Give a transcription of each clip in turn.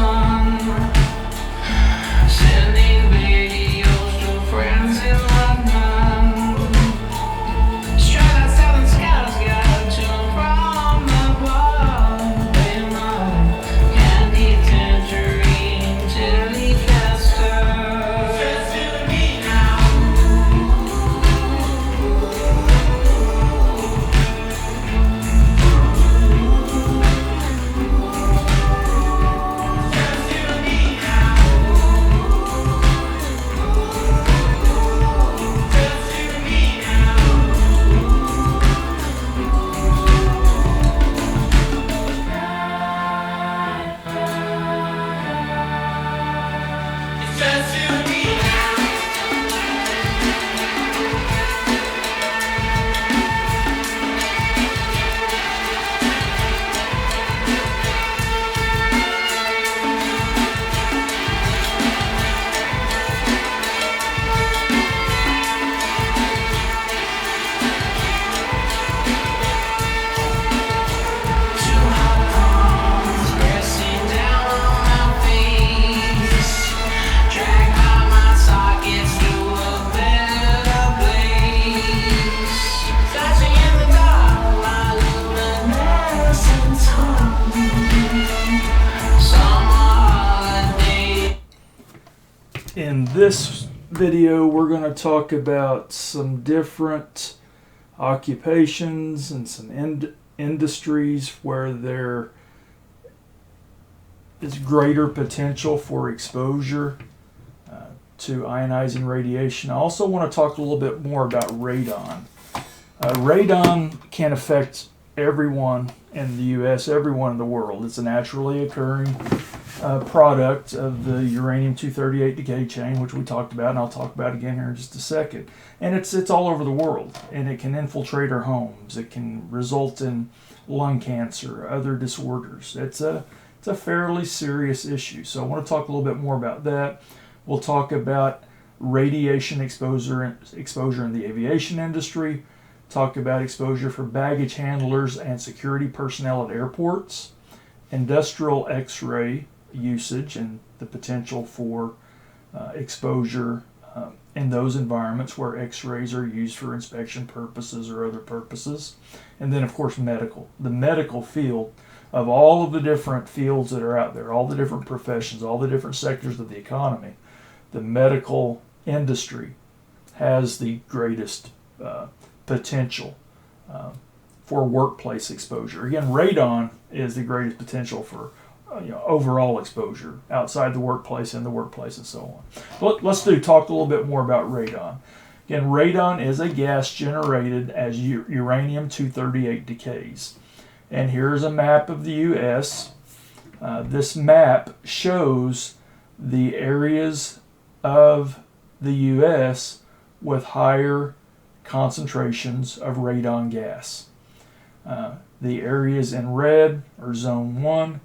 sun, sending videos to friends in London. Straight out southern skies, got to and from the bar. Playing my candy tangerine, Telecaster. Just you and me now. In this video, we're going to talk about some different occupations and some industries where there is greater potential for exposure to ionizing radiation. I also want to talk a little bit more about radon. Radon can affect everyone in the U.S., everyone in the world. It's a naturally occurring product of the uranium-238 decay chain, which we talked about, and I'll talk about again here in just a second. And it's all over the world, and it can infiltrate our homes. It can result in lung cancer, other disorders. It's a fairly serious issue. So I want to talk a little bit more about that. We'll talk about radiation exposure in the aviation industry, talk about exposure for baggage handlers and security personnel at airports, industrial X-ray usage and the potential for exposure in those environments where X-rays are used for inspection purposes or other purposes. And then, of course, medical. The medical field, of all of the different fields that are out there, all the different professions, all the different sectors of the economy, the medical industry has the greatest potential for workplace exposure. Again, radon is the greatest potential for overall exposure outside the workplace, in the workplace, and so on. But let's talk a little bit more about radon. Again, radon is a gas generated as uranium-238 decays. And here's a map of the U.S. This map shows the areas of the U.S. with higher concentrations of radon gas. The areas in red are Zone 1.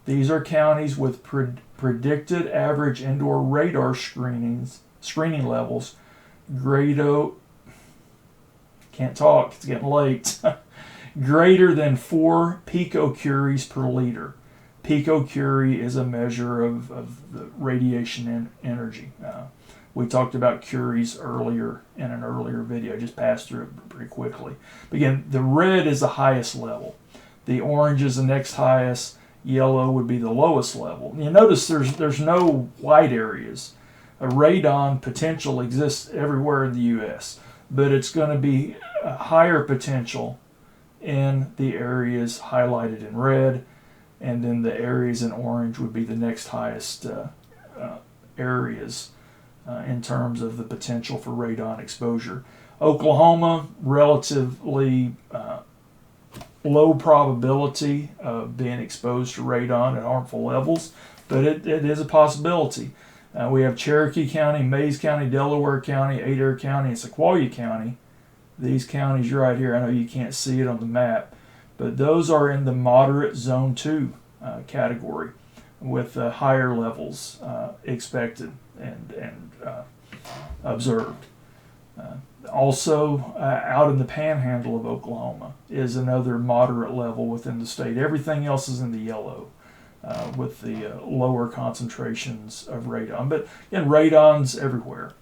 These are counties with predicted average indoor radar screening levels greater than 4 picocuries per liter. Picocurie is a measure of the radiation energy. We talked about curies earlier in an earlier video. I just passed through it pretty quickly. But again, the red is the highest level. The orange is the next highest. Yellow would be the lowest level. You notice there's no white areas. A radon potential exists everywhere in the U.S., but it's going to be a higher potential in the areas highlighted in red, and then the areas in orange would be the next highest areas in terms of the potential for radon exposure. Oklahoma, relatively low probability of being exposed to radon at harmful levels, but it is a possibility. We have Cherokee County, Mays County, Delaware County, Adair County, and Sequoia County. These counties right here, I know you can't see it on the map, but those are in the moderate Zone 2 category with higher levels expected and observed. Also, out in the panhandle of Oklahoma is another moderate level within the state. Everything else is in the yellow. with the lower concentrations of radon. But again, radon's everywhere.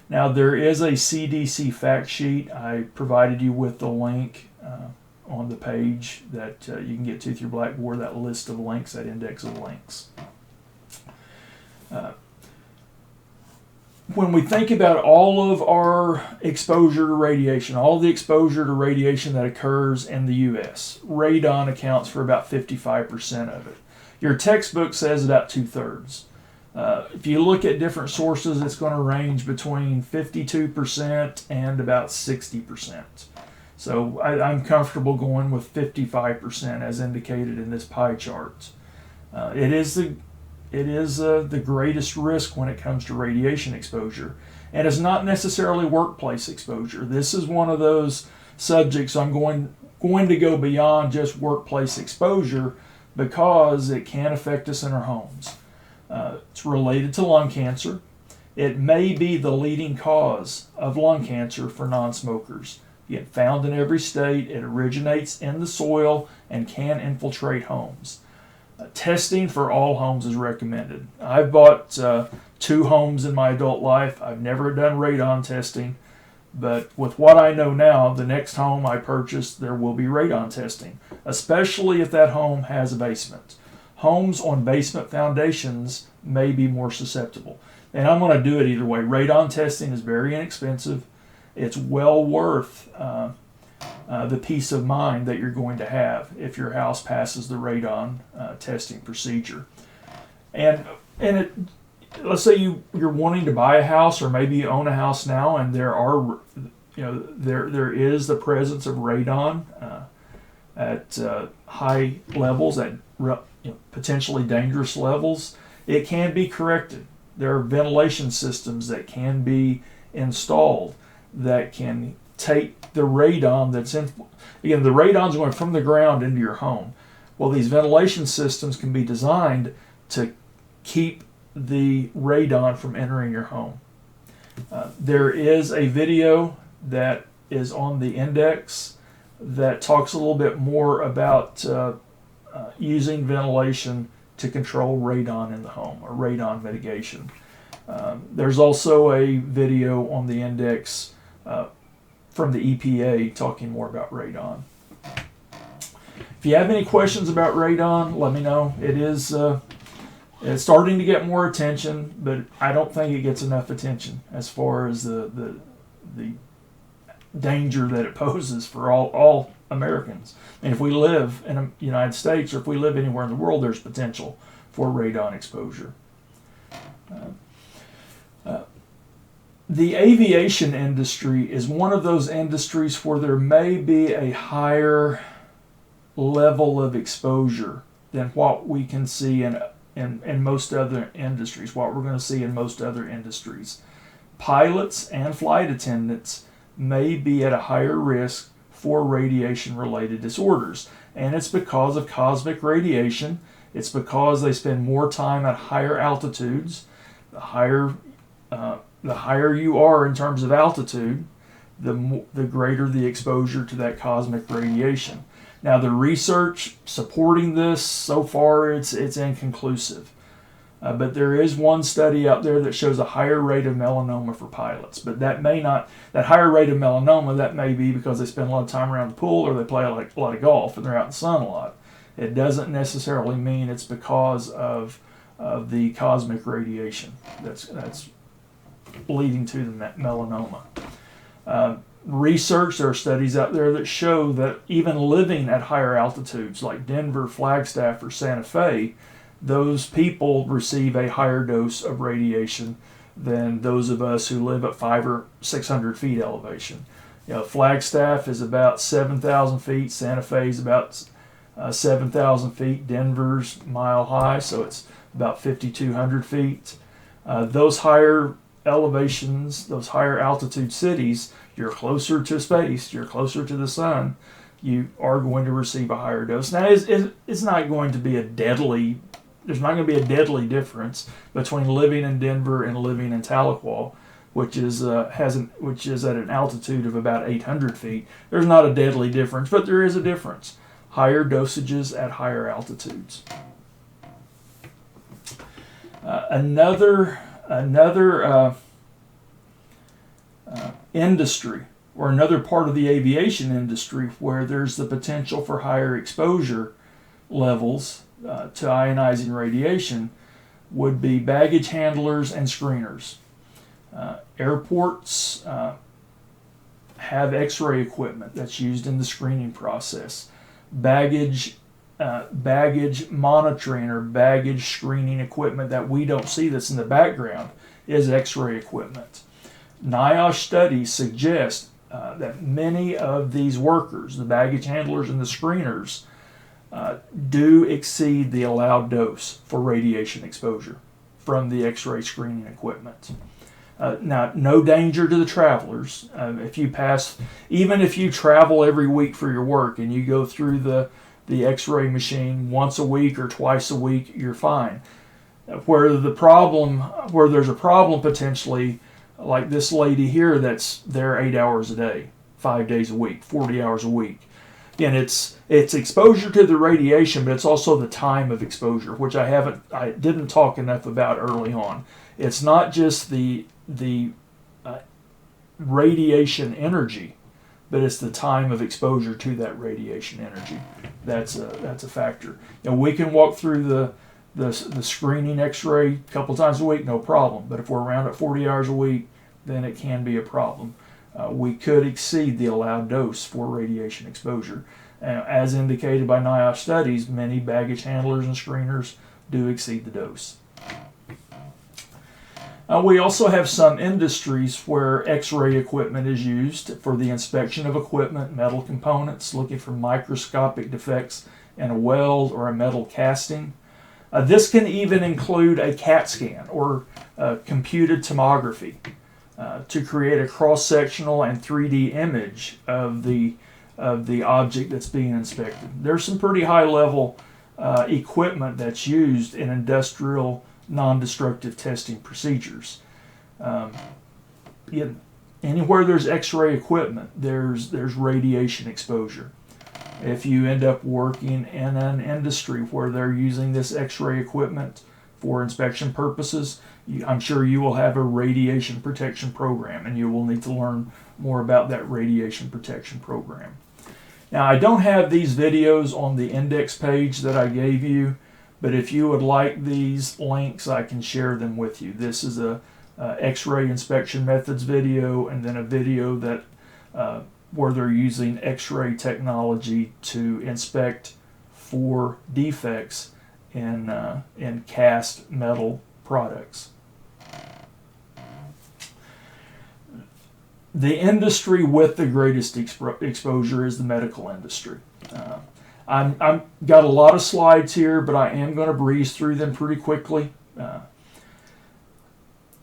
Now, there is a CDC fact sheet. I provided you with the link on the page that you can get to through Blackboard, that list of links, that index of links. When we think about all of our exposure to radiation, all the exposure to radiation that occurs in the U.S., radon accounts for about 55% of it. Your textbook says about 2/3. If you look at different sources, it's going to range between 52% and about 60%. So I'm comfortable going with 55% as indicated in this pie chart. It is the greatest risk when it comes to radiation exposure, and it's not necessarily workplace exposure. This is one of those subjects I'm going to go beyond just workplace exposure because it can affect us in our homes. It's related to lung cancer. It may be the leading cause of lung cancer for non-smokers. Yet found in every state, it originates in the soil and can infiltrate homes. Testing for all homes is recommended. I've bought 2 homes in my adult life. I've never done radon testing, but with what I know now, the next home I purchase, there will be radon testing, especially if that home has a basement. Homes on basement foundations may be more susceptible. And I'm going to do it either way. Radon testing is very inexpensive. It's well worth the peace of mind that you're going to have if your house passes the radon testing procedure. And let's say you're wanting to buy a house, or maybe you own a house now, and there is the presence of radon at high levels, at potentially dangerous levels. It can be corrected. There are ventilation systems that can be installed that can take the radon that's in. Again, the radon's going from the ground into your home. Well, these ventilation systems can be designed to keep the radon from entering your home. There is a video that is on the index that talks a little bit more about using ventilation to control radon in the home, or radon mitigation. There's also a video on the index from the EPA talking more about radon. If you have any questions about radon, let me know. It's starting to get more attention, but I don't think it gets enough attention as far as the danger that it poses for all Americans. And if we live in the United States, or if we live anywhere in the world, there's potential for radon exposure. The aviation industry is one of those industries where there may be a higher level of exposure than what we can see in most other industries, what we're going to see in most other industries. Pilots and flight attendants may be at a higher risk for radiation-related disorders, and it's because of cosmic radiation. It's because they spend more time at higher altitudes. The higher you are in terms of altitude, the greater the exposure to that cosmic radiation. Now, the research supporting this, so far, it's inconclusive. But there is one study out there that shows a higher rate of melanoma for pilots. But that higher rate of melanoma, that may be because they spend a lot of time around the pool, or they play a lot of golf and they're out in the sun a lot. It doesn't necessarily mean it's because of the cosmic radiation that's leading to the melanoma. There are studies out there that show that even living at higher altitudes like Denver, Flagstaff, or Santa Fe, those people receive a higher dose of radiation than those of us who live at 500 or 600 feet elevation. Flagstaff is about 7,000 feet, Santa Fe is about 7,000 feet, Denver's mile high, so it's about 5,200 feet. Those higher elevations, those higher altitude cities, you're closer to space, you're closer to the sun, you are going to receive a higher dose. Now, it's not going to be there's not going to be a deadly difference between living in Denver and living in Tahlequah, which is at an altitude of about 800 feet. There's not a deadly difference, but there is a difference. Higher dosages at higher altitudes. Another industry, or another part of the aviation industry where there's the potential for higher exposure levels to ionizing radiation, would be baggage handlers and screeners. Airports have X-ray equipment that's used in the screening process. Baggage monitoring or baggage screening equipment that we don't see that's in the background is X-ray equipment. NIOSH studies suggest that many of these workers, the baggage handlers and the screeners, do exceed the allowed dose for radiation exposure from the X-ray screening equipment. Now, no danger to the travelers. Even if you travel every week for your work and you go through the X-ray machine once a week or twice a week, you're fine. Where there's a problem potentially, like this lady here that's there 8 hours a day, 5 days a week, 40 hours a week. Again, it's exposure to the radiation, but it's also the time of exposure, which I didn't talk enough about early on. It's not just the radiation energy, but it's the time of exposure to that radiation energy. That's a factor. We can walk through the screening X-ray a couple times a week, no problem. But if we're around at 40 hours a week, then it can be a problem. We could exceed the allowed dose for radiation exposure. As indicated by NIOSH studies, many baggage handlers and screeners do exceed the dose. We also have some industries where X-ray equipment is used for the inspection of equipment, metal components, looking for microscopic defects in a weld or a metal casting. This can even include a CAT scan or computed tomography to create a cross-sectional and 3D image of the object that's being inspected. There's some pretty high-level equipment that's used in industrial non-destructive testing procedures. Anywhere there's X-ray equipment, there's radiation exposure. If you end up working in an industry where they're using this X-ray equipment for inspection purposes, I'm sure you will have a radiation protection program, and you will need to learn more about that radiation protection program. Now, I don't have these videos on the index page that I gave you, but if you would like these links, I can share them with you. This is a X-ray inspection methods video, and then a video that where they're using X-ray technology to inspect for defects in cast metal products. The industry with the greatest exposure is the medical industry. I'm got a lot of slides here, but I am going to breeze through them pretty quickly.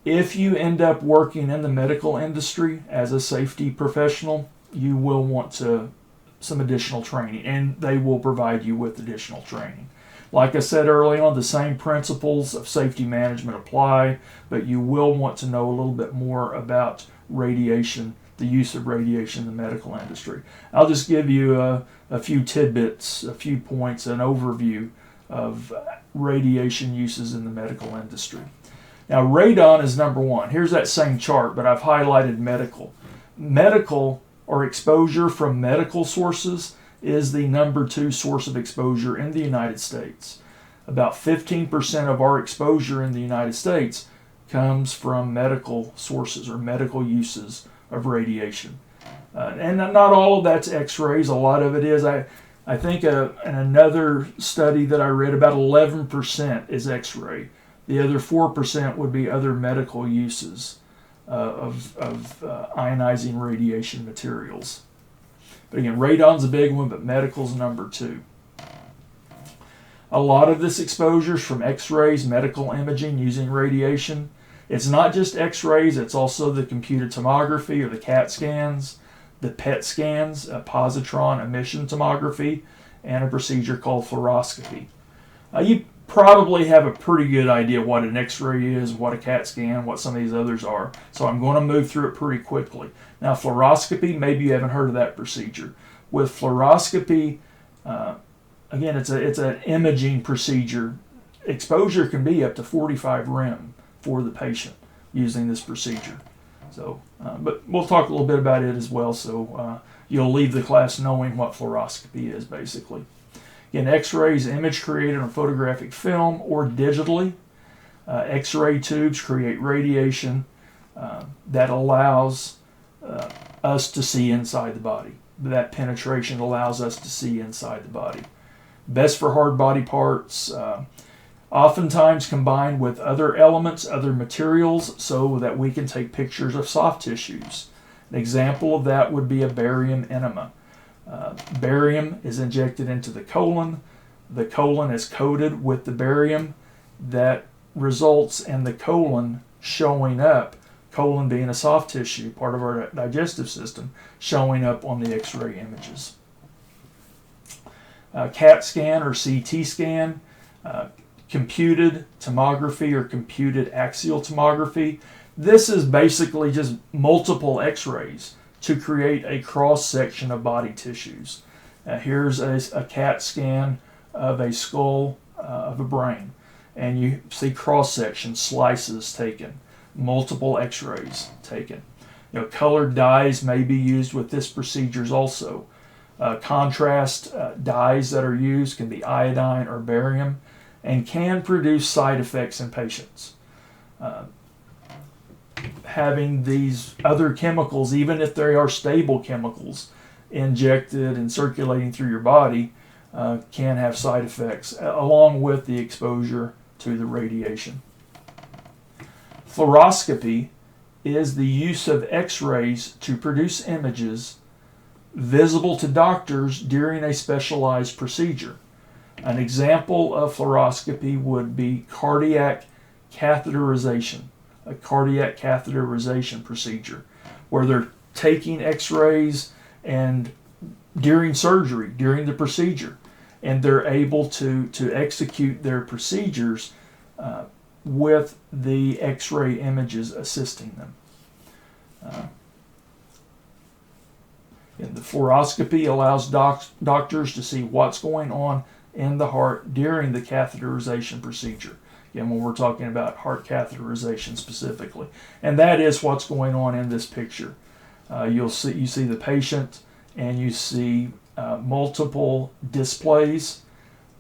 If you end up working in the medical industry as a safety professional, you will want some additional training, and they will provide you with additional training. Like I said early on, the same principles of safety management apply, but you will want to know a little bit more about radiation, the use of radiation in the medical industry. I'll just give you a few tidbits, a few points, an overview of radiation uses in the medical industry. Now, radon is number one. Here's that same chart, but I've highlighted medical. Medical, or exposure from medical sources, is the number 2 source of exposure in the United States. About 15% of our exposure in the United States comes from medical sources or medical uses of radiation. And not all of that's X-rays. A lot of it is. I think in another study that I read, about 11% is X-ray. The other 4% would be other medical uses of ionizing radiation materials. But again, radon's a big one, but medical's number 2. A lot of this exposure is from X-rays, medical imaging using radiation. It's not just X-rays, it's also the computed tomography or the CAT scans, the PET scans, positron emission tomography, and a procedure called fluoroscopy. You probably have a pretty good idea what an X-ray is, what a CAT scan, what some of these others are. So I'm going to move through it pretty quickly. Now, fluoroscopy, maybe you haven't heard of that procedure. With fluoroscopy, again, it's an imaging procedure exposure can be up to 45 rem for the patient using this procedure. So, but we'll talk a little bit about it as well, so you'll leave the class knowing what fluoroscopy is, basically. Again, X-rays, image created on photographic film or digitally. X-ray tubes create radiation that allows us to see inside the body. That penetration allows us to see inside the body. Best for hard body parts, oftentimes combined with other elements, other materials, so that we can take pictures of soft tissues. An example of that would be a barium enema. Barium is injected into the colon. The colon is coated with the barium. That results in the colon showing up, colon being a soft tissue, part of our digestive system, showing up on the X-ray images. CAT scan or CT scan, computed tomography or computed axial tomography. This is basically just multiple X-rays to create a cross-section of body tissues. Here's a CAT scan of a skull of a brain, and you see cross-section slices taken, multiple X-rays taken. Colored dyes may be used with this procedures also. Contrast dyes that are used can be iodine or barium and can produce side effects in patients. Having these other chemicals, even if they are stable chemicals, injected and circulating through your body, can have side effects along with the exposure to the radiation. Fluoroscopy is the use of X-rays to produce images visible to doctors during a specialized procedure. An example of fluoroscopy would be cardiac catheterization, a cardiac catheterization procedure, where they're taking X-rays and during surgery, during the procedure, and they're able to execute their procedures with the X-ray images assisting them. And the fluoroscopy allows doctors to see what's going on in the heart during the catheterization procedure. Again, when we're talking about heart catheterization specifically. And that is what's going on in this picture. You see the patient, and you see multiple displays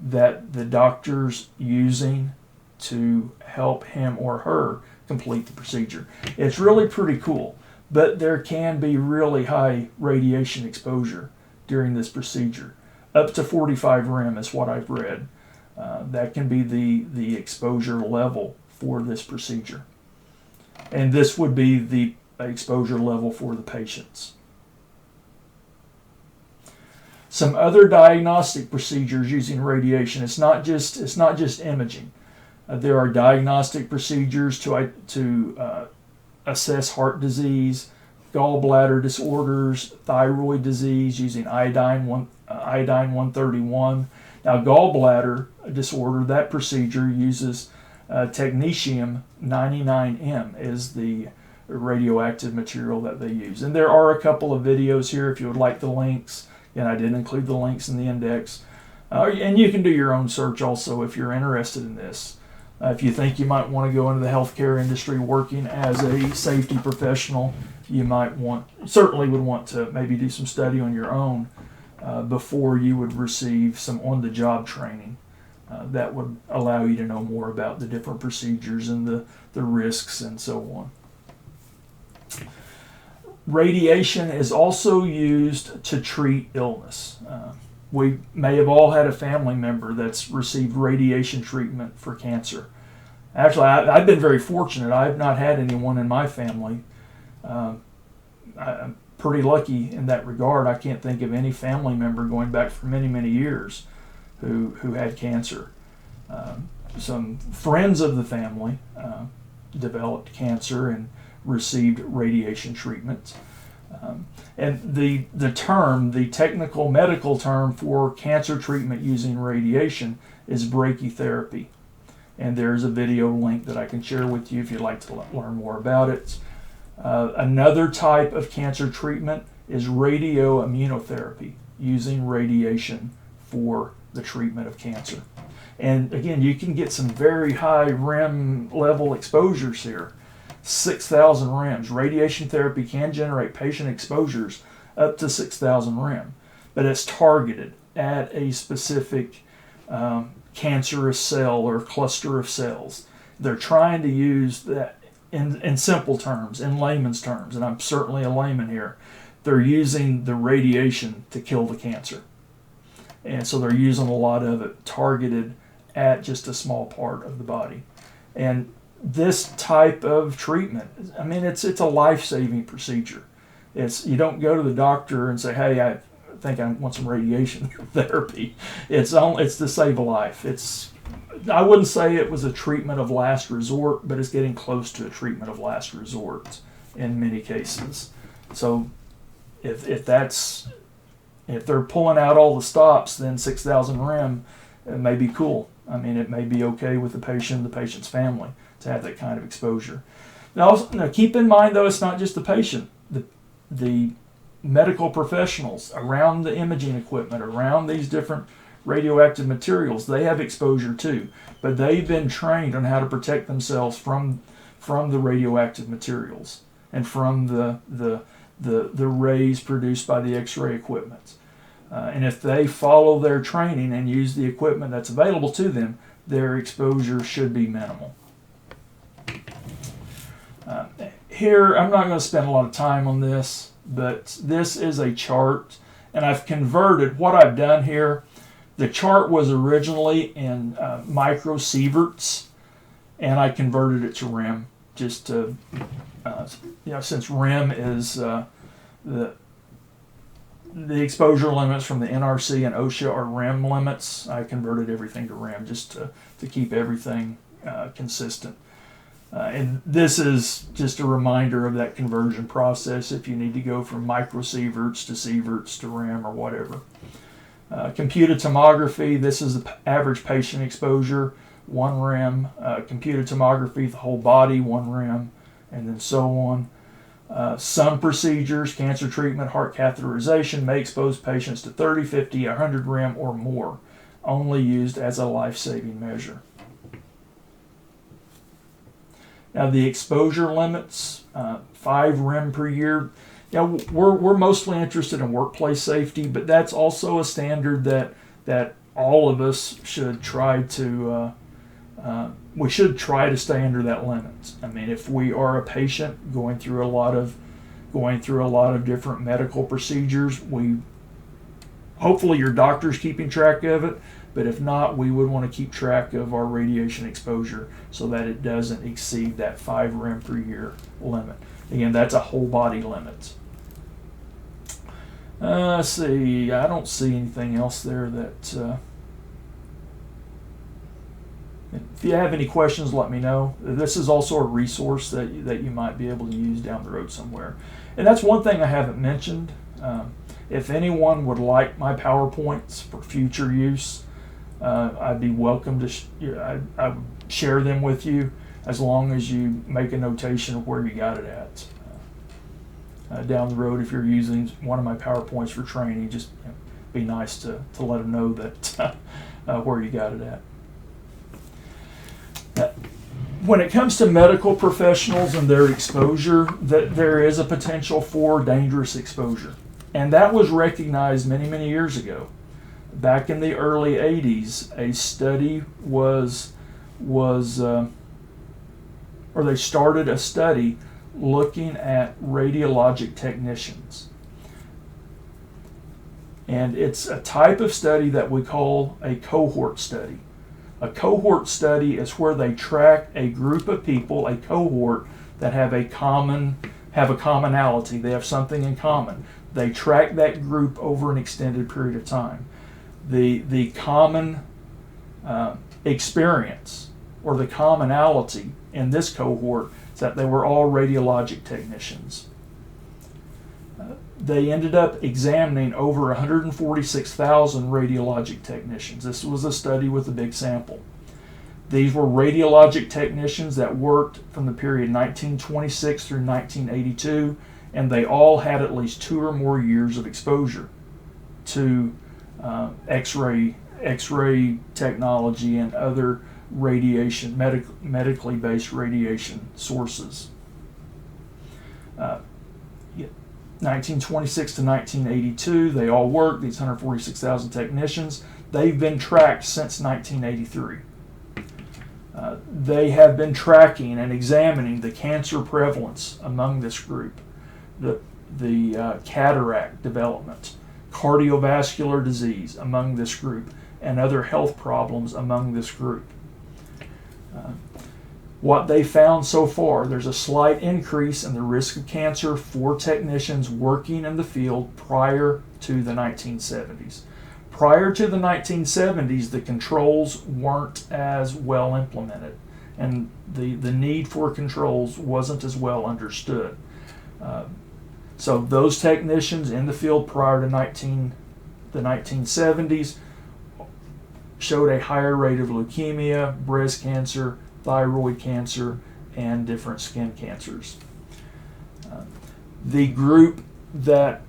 that the doctor's using to help him or her complete the procedure. It's really pretty cool, but there can be really high radiation exposure during this procedure. Up to 45 rem is what I've read. That can be the exposure level for this procedure. And this would be the exposure level for the patients. Some other diagnostic procedures using radiation. It's not just imaging. There are diagnostic procedures to assess heart disease, gallbladder disorders, thyroid disease using iodine 131. Now, gallbladder disorder, that procedure uses technetium 99M is the radioactive material that they use. And there are a couple of videos here if you would like the links, and I did include the links in the index. And you can do your own search also if you're interested in this. If you think you might want to go into the healthcare industry working as a safety professional, you certainly would want to maybe do some study on your own before you would receive some on-the-job training that would allow you to know more about the different procedures and the risks and so on. Radiation is also used to treat illness. We may have all had a family member that's received radiation treatment for cancer. Actually, I've been very fortunate. I've not had anyone in my family. I'm pretty lucky in that regard. I can't think of any family member going back for many, many years who had cancer. Some friends of the family developed cancer and received radiation treatment. And the technical medical term for cancer treatment using radiation is brachytherapy. And there's a video link that I can share with you if you'd like to learn more about it. Another type of cancer treatment is radioimmunotherapy, using radiation for the treatment of cancer. And again, you can get some very high REM level exposures here. 6,000 REMs. Radiation therapy can generate patient exposures up to 6,000 REM, but it's targeted at a specific cancerous cell or cluster of cells. They're trying to use that in simple terms, in layman's terms, and I'm certainly a layman here. They're using the radiation to kill the cancer. And so they're using a lot of it targeted at just a small part of the body. And this type of treatment, I mean, it's a life-saving procedure. You don't go to the doctor and say, hey, I think I want some radiation therapy. It's to save a life. I wouldn't say it was a treatment of last resort, but it's getting close to a treatment of last resort in many cases. So if they're pulling out all the stops, then 6,000 REM, it may be cool. I mean, it may be okay with the patient's family to have that kind of exposure. Now keep in mind, though, it's not just the patient. The medical professionals around the imaging equipment, around these different radioactive materials, they have exposure too. But they've been trained on how to protect themselves from the radioactive materials and from the rays produced by the X-ray equipment. And if they follow their training and use the equipment that's available to them, their exposure should be minimal. Here, I'm not going to spend a lot of time on this, but this is a chart, and I've converted what I've done here. The chart was originally in microsieverts, and I converted it to REM, just to, since REM is the exposure limits from the NRC and OSHA are REM limits. I converted everything to REM just to keep everything consistent. And this is just a reminder of that conversion process if you need to go from microsieverts to sieverts to REM or whatever. Computed tomography, this is the average patient exposure, 1 REM. Computed tomography, the whole body, 1 REM, and then so on. Some procedures, cancer treatment, heart catheterization, may expose patients to 30, 50, 100 REM or more, only used as a life-saving measure. Now the exposure limits, 5 REM per year. We're mostly interested in workplace safety, but that's also a standard that all of us should try to we should try to stay under that limit. I mean, if we are a patient going through a lot of different medical procedures, hopefully your doctor's keeping track of it, but if not, we would want to keep track of our radiation exposure so that it doesn't exceed that 5 REM per year limit. Again, that's a whole body limit. Let's see, I don't see anything else there that... If you have any questions, let me know. This is also a resource that you might be able to use down the road somewhere. And that's one thing I haven't mentioned. If anyone would like my PowerPoints for future use, I'd be welcome to I would share them with you as long as you make a notation of where you got it at. Down the road, if you're using one of my PowerPoints for training, just be nice to let them know that where you got it at. When it comes to medical professionals and their exposure, that there is a potential for dangerous exposure. And that was recognized many, many years ago. Back in the early 80s, a study they started a study looking at radiologic technicians. And it's a type of study that we call a cohort study. A cohort study is where they track a group of people, a cohort, that have a commonality. They have something in common. They track that group over an extended period of time. The common experience or the commonality in this cohort is that they were all radiologic technicians. They ended up examining over 146,000 radiologic technicians. This was a study with a big sample. These were radiologic technicians that worked from the period 1926 through 1982, and they all had at least 2 or more years of exposure to X-ray X-ray technology and other radiation, medically based radiation sources. 1926 to 1982, they all worked, these 146,000 technicians. They've been tracked since 1983. They have been tracking and examining the cancer prevalence among this group, the cataract development, cardiovascular disease among this group, and other health problems among this group. What they found so far, there's a slight increase in the risk of cancer for technicians working in the field prior to the 1970s. Prior to the 1970s, the controls weren't as well implemented, and the need for controls wasn't as well understood. So those technicians in the field prior to the 1970s showed a higher rate of leukemia, breast cancer, thyroid cancer, and different skin cancers. The group that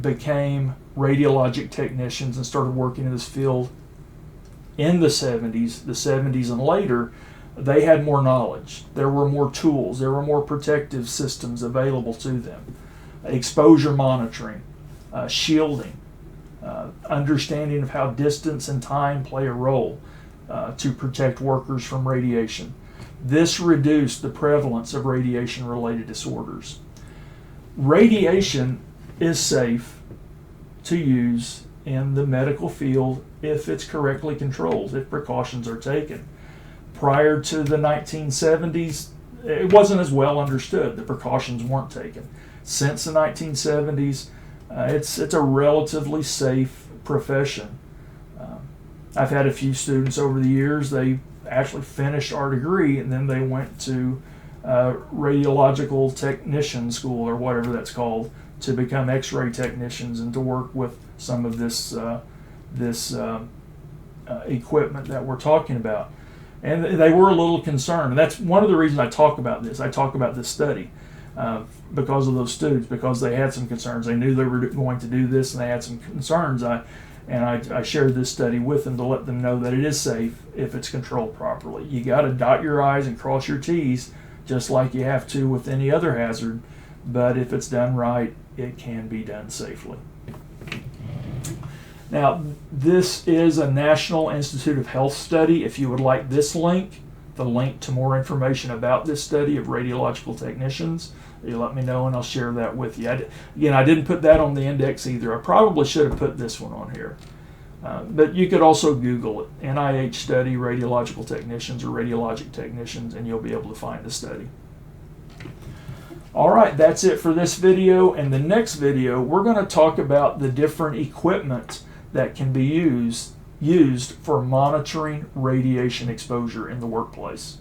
became radiologic technicians and started working in this field in the 70s and later, they had more knowledge. There were more tools. There were more protective systems available to them. Exposure monitoring, shielding, understanding of how distance and time play a role to protect workers from radiation. This reduced the prevalence of radiation-related disorders. Radiation is safe to use in the medical field if it's correctly controlled, if precautions are taken. Prior to the 1970s, it wasn't as well understood. The precautions weren't taken. Since the 1970s, it's a relatively safe profession. I've had a few students over the years, they actually finished our degree and then they went to radiological technician school or whatever that's called to become X-ray technicians and to work with some of this equipment that we're talking about. And they were a little concerned. And that's one of the reasons I talk about this. I talk about this study because of those students, because they had some concerns. They knew they were going to do this and they had some concerns. I shared this study with them to let them know that it is safe if it's controlled properly. You got to dot your I's and cross your T's just like you have to with any other hazard, but if it's done right, it can be done safely. Now, this is a National Institute of Health study. If you would like this link, the link to more information about this study of radiological technicians, you let me know and I'll share that with you. Again, I didn't put that on the index either. I probably should have put this one on here. But you could also Google it, NIH study, radiological technicians or radiologic technicians, and you'll be able to find the study. All right, that's it for this video. In the next video, we're going to talk about the different equipment that can be used for monitoring radiation exposure in the workplace.